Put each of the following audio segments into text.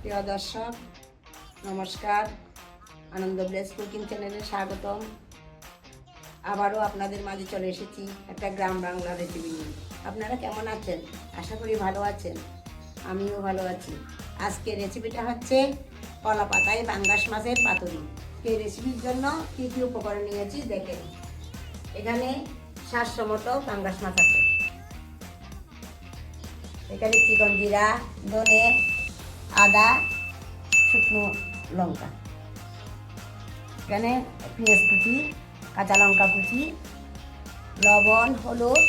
প্রিয় দর্শক, নমস্কার। আনন্দ ব্লেস কুকিং চ্যানেলে স্বাগতম। আবারও আপনাদের মাঝে চলে এসেছি একটা গ্রাম বাংলা রেসিপি নিয়ে। আপনারা কেমন আছেন? আশা করি ভালো আছেন। আমিও ভালো আছি। আজকে রেসিপিটা হচ্ছে কলা পাতায় পাঙ্গাস মাছের পাতুরি। এই রেসিপির জন্য কী কী উপকরণ নিয়েছি দেখেন। এখানে 700 মতো পাঙ্গাস মাছ আছে। এখানে চিকন জিরা, ধনে, আদা, শুকনো লঙ্কা, এখানে পেঁয়াজ কুচি, কাঁচা লঙ্কা কুচি, লবণ, হলুদ,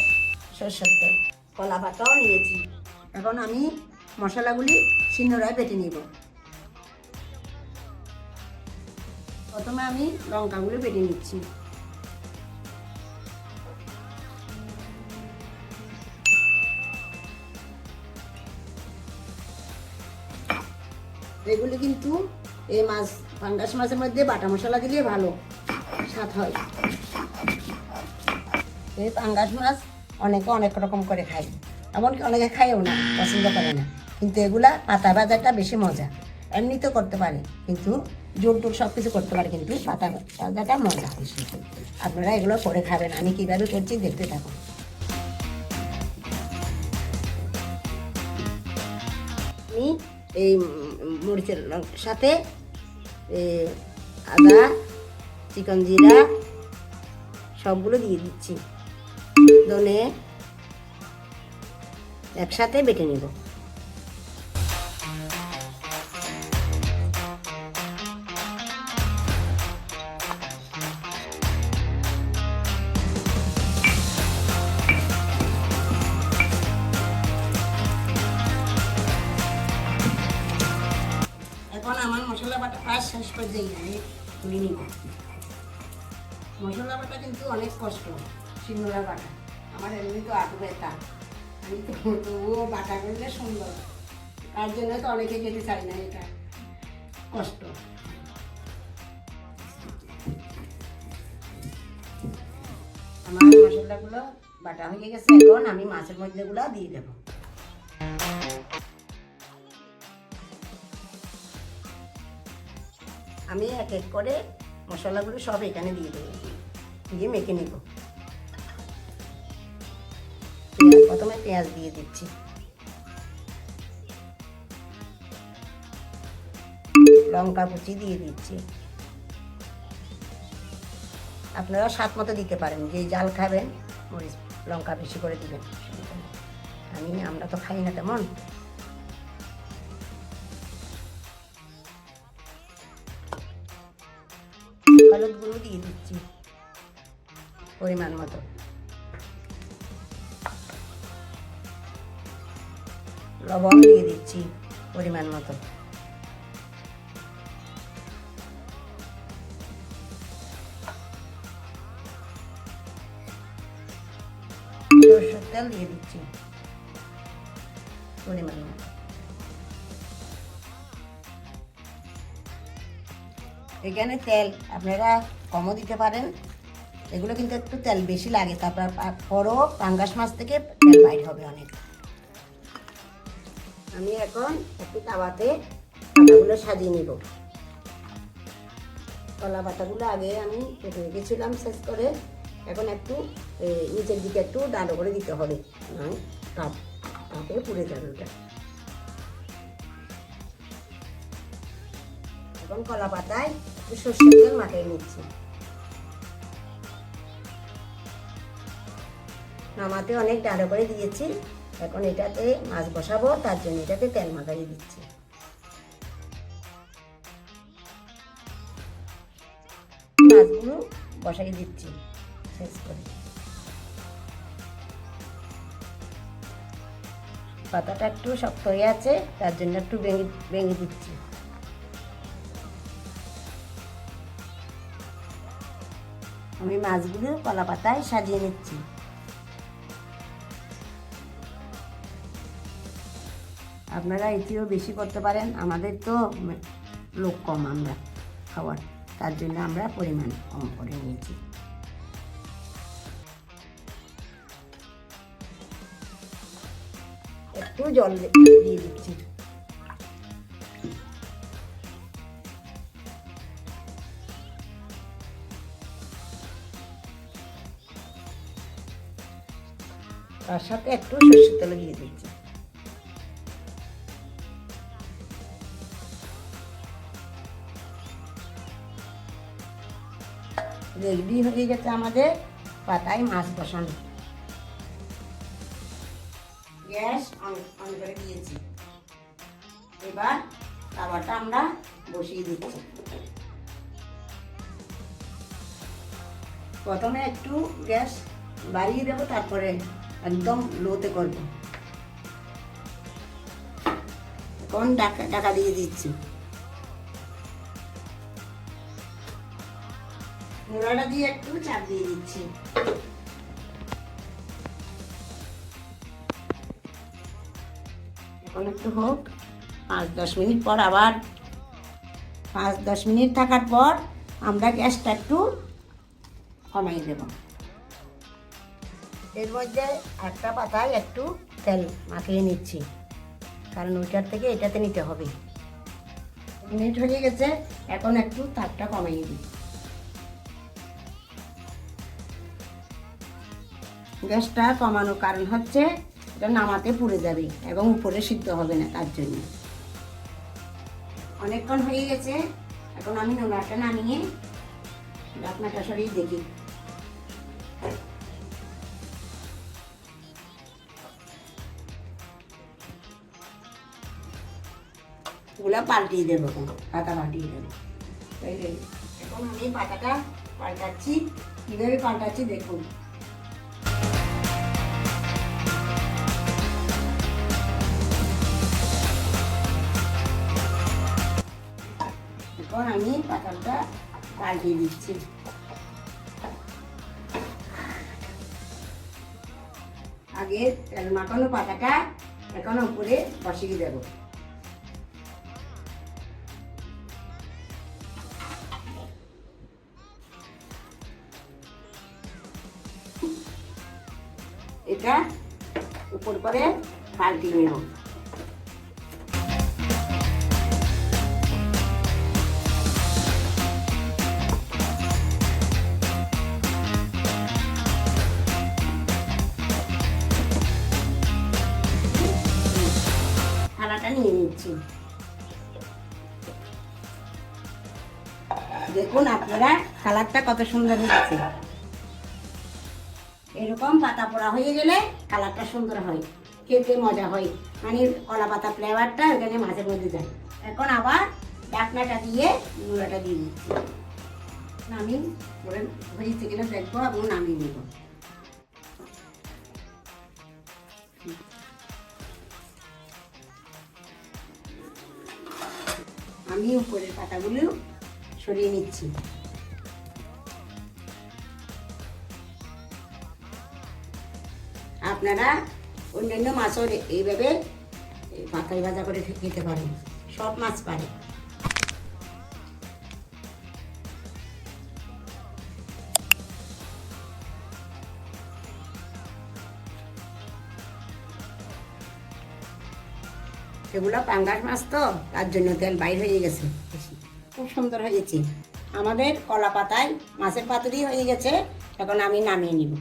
সরষের তেল, কলা পাতাও নিয়েছি। এখন আমি মশলাগুলি শিলনোড়ায় বেটে নিব। প্রথমে আমি লঙ্কাগুলো বেটে নিচ্ছি। এগুলি কিন্তু এই মাছ পাঙ্গাস মাছের মধ্যে বাটা মশলা দিলে ভালো স্বাদ হয়। এই পাঙ্গাস মাছ অনেকে অনেক রকম করে খায়, এমনকি অনেকে খায়ও না, পছন্দ করে না। কিন্তু এগুলা পাতা ভাজাটা বেশি মজা। এমনি তো করতে পারে, কিন্তু জোর টোল সব কিছু করতে পারে, কিন্তু পাতা ভাজাটা মজা বেশি। আপনারা এগুলো করে খাবেন। আমি কীভাবে করছি দেখতে থাকুন। আমি এই মরিচের সাথে আদা, চিকন জিরা সবগুলো দিয়ে দিচ্ছি। ধনে একসাথে বেটে নেব। এখন আমার মশলা বাটা প্রায় শেষ পর্যায়ে আমি তুলে নিব। মশলা বাটা কিন্তু অনেক কষ্ট, শিলনোড়া বাটা। আমার এমনি তো আটু ব্যথা, আমি তো তবুও বাটা করলে সুন্দর। তার জন্য তো অনেকে খেতে চাই না, এটা কষ্ট। আমার মশলাগুলো বাটা হয়ে গেছে। এখন আমি মাছের মধ্যেগুলো দিয়ে দেব। আমি এক এক করে মশলাগুলো সব এখানে দিয়ে দেবো, দিয়ে মেখে নেব। প্রথমে পেঁয়াজ দিয়ে দিচ্ছি, লঙ্কা কুচি দিয়ে দিচ্ছি। আপনারা স্বাদ মতো দিতে পারেন, যে জাল খাবেন মরিচ লঙ্কা বেশি করে দিবেন। আমরা তো খাই না তেমন। হলুদ গুঁড়ো দিয়ে দিচ্ছি পরিমাণ মতো। লবণ দিয়ে দিচ্ছি পরিমাণ মতো। সরষের তেল দিয়ে দিচ্ছি পরিমাণ মতো। এখানে তেল আপনারা কমও দিতে পারেন। এগুলো কিন্তু একটু তেল বেশি লাগে, তারপরও পাঙ্গাস মাছ থেকে তেল বাইর হবে অনেক। আমি এখন একটু তাওয়াতে পাতাগুলো সাজিয়ে নিব। কলা পাতাগুলো আগে আমি কেটে রেখেছিলাম শেষ করে। এখন একটু নিচের দিকে একটু ডাঁডো করে দিতে হবে, নয় তাপে পুড়ে যাবে ওটা। এখন কলা পাতায় একটু সরষের তেল মাখিয়ে নিচ্ছি। নামাতে অনেক ডাঁডো করে দিয়েছি। এখন এটাতে মাছ বসাবো, তার জন্য এটাতে তেল মাখিয়ে দিচ্ছি। মাছগুলো বসাই দিচ্ছি শেষ করে। পাতাটা একটু শক্ত হয়ে আছে, তার জন্য একটু ভেঙে দিচ্ছি। আমি মাছগুলো কলা পাতায় সাজিয়ে নিচ্ছি। আপনারা এটিও বেশি করতে পারেন। আমাদের তো লোক কম, আমরা খাওয়ার, তার জন্য আমরা পরিমাণ কম করে নিয়েছি। একটু জল দিয়ে দিচ্ছি। তার সাথে একটু সরষের তেল দিয়ে দিচ্ছি। রেডি হয়ে গেছে আমাদের পাতায় মাছ বসানো। গ্যাস অন করে দিয়েছি। এবার তাওয়াটা আমরা বসিয়ে দিচ্ছি। প্রথমে একটু গ্যাস বাড়িয়ে দেবো, তারপরে একদম লোতে করব। এখন ঢাকা দিয়ে দিচ্ছি। নোড়াটা দিয়ে একটু চাপ দিয়ে দিচ্ছি। এখন একটু হোক, 5-10 মিনিট পর আবার 5-10 মিনিট থাকার পর আমরা গ্যাসটা একটু কমাই দেব। এর মধ্যে একটা পাতায় একটু তেল মাখিয়ে নিচ্ছি, কারণ ওইটার থেকে এটাতে নিতে হবে। মিনিট হয়ে গেছে, এখন একটু তাপটা কমাই দিই। গ্যাসটা কমানোর কারণ হচ্ছে এটা নামাতে পুড়ে যাবে এবং উপরে সিদ্ধ হবে না, তার জন্য। অনেকক্ষণ হয়ে গেছে, এখন আমি নোড়াটা নামিয়ে ঢাকনাটা সরিয়ে দেখি। ওগুলা পাল্টিয়ে দেবো, পাতা পাল্টিয়ে দেবো। এখন আমি পাতাটা পাল্টাচ্ছি। কীভাবে পাল্টাচ্ছি দেখুন। এখন আমি পাতাটা পাল্টিয়ে দিচ্ছি। আগে তেল মাখানো পাতাটা এখন উপরে বসিয়ে দেব। এটা উপর করে পাল্টিয়ে নেব। থালাটা নিয়ে নিচ্ছি। দেখুন আপনারা কালারটা কত সুন্দর হয়েছে। এরকম পাতা পোড়া হয়ে গেলে কালারটা সুন্দর হয়, খেতে মজা হয়, মানে কলা পাতা ফ্লেভারটা ওখানে মাছের মধ্যে যায়। এখন আবার ঢাকনাটা দিয়ে নোড়াটা দিয়ে দিচ্ছি। নামিয়ে হয়েছে কিনা দেখবো এবং নামিয়ে নেব। আমি উপরের পাতাগুলো সরিয়ে নিচ্ছি। আপনারা অন্যান্য মাছও এইভাবে পাতায় ভাজা করে খেতে পারেন, সব মাছ পারে। এগুলো পাঙ্গাস মাছ তো, তার জন্য তেল বাইর হয়ে গেছে। খুব সুন্দর হয়েছে। আমাদের কলা পাতায় মাছের পাতুরি হয়ে গেছে। এখন আমি নামিয়ে নিব।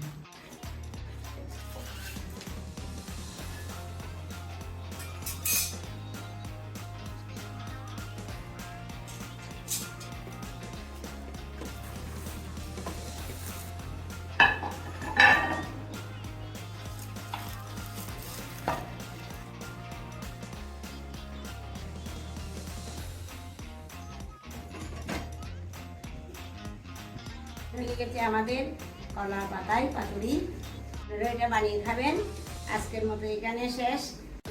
হয়ে গেছে আমাদের কলা পাতায় পাতুরি। এটা বানিয়ে খাবেন। আজকের মতো এখানে শেষ।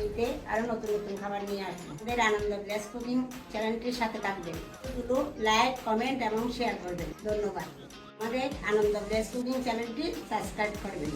এতে আরো নতুন নতুন খাবার নিয়ে আসবো। আমাদের আনন্দ ভিলেজ কুকিং চ্যানেলটির সাথে থাকবেন। এগুলো লাইক, কমেন্ট এবং শেয়ার করবেন। ধন্যবাদ। আমাদের আনন্দ ভিলেজ কুকিং চ্যানেলটি সাবস্ক্রাইব করবেন।